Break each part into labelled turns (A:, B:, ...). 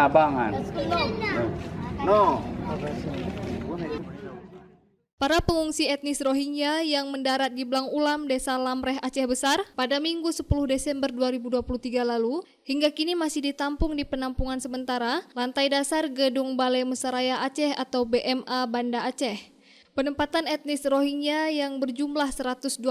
A: abangan. No.
B: Para pengungsi etnis Rohingya yang mendarat di Blang Ulam, Desa Lamreh, Aceh Besar pada Minggu 10 Desember 2023 lalu, hingga kini masih ditampung di penampungan sementara lantai dasar Gedung Balai Mesaraya Aceh atau BMA Banda Aceh. Penempatan etnis Rohingya yang berjumlah 127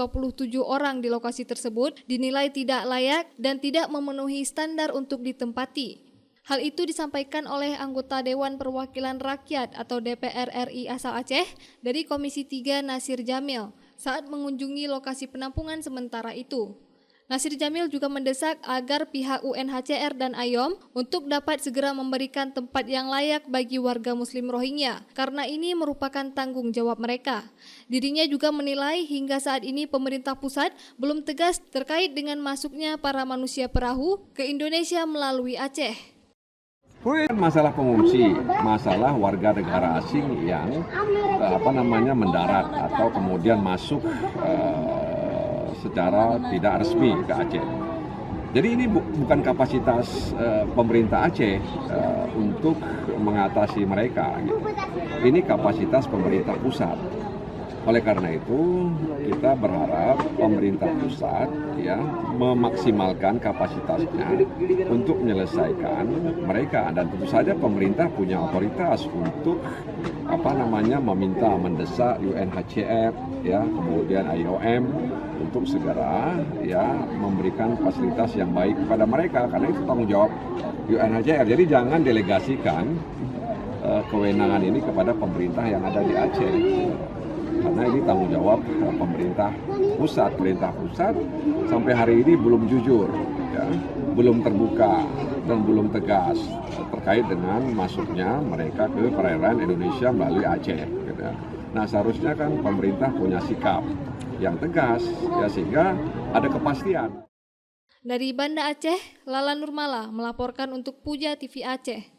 B: orang di lokasi tersebut dinilai tidak layak dan tidak memenuhi standar untuk ditempati. Hal itu disampaikan oleh anggota Dewan Perwakilan Rakyat atau DPR RI asal Aceh dari Komisi 3 Nasir Jamil saat mengunjungi lokasi penampungan sementara itu. Nasir Jamil juga mendesak agar pihak UNHCR dan AYOM untuk dapat segera memberikan tempat yang layak bagi warga Muslim Rohingya karena ini merupakan tanggung jawab mereka. Dirinya juga menilai hingga saat ini pemerintah pusat belum tegas terkait dengan masuknya para manusia perahu ke Indonesia melalui Aceh.
C: Masalah pengungsi, masalah warga negara asing yang mendarat atau kemudian masuk secara tidak resmi ke Aceh. Jadi ini bukan kapasitas pemerintah Aceh untuk mengatasi mereka. Gitu. Ini kapasitas pemerintah pusat. Oleh karena itu kita berharap pemerintah pusat ya memaksimalkan kapasitasnya untuk menyelesaikan mereka, dan tentu saja pemerintah punya otoritas untuk meminta mendesak UNHCR ya kemudian IOM untuk segera ya memberikan fasilitas yang baik kepada mereka karena itu tanggung jawab UNHCR. Jadi jangan delegasikan kewenangan ini kepada pemerintah yang ada di Aceh. Karena ini tanggung jawab pemerintah pusat. Pemerintah pusat sampai hari ini belum jujur, ya, belum terbuka dan belum tegas terkait dengan masuknya mereka ke perairan Indonesia melalui Aceh. Gitu. Nah seharusnya kan pemerintah punya sikap yang tegas, ya sehingga ada kepastian.
B: Dari Banda Aceh, Lala Nurmala melaporkan untuk Puja TV Aceh.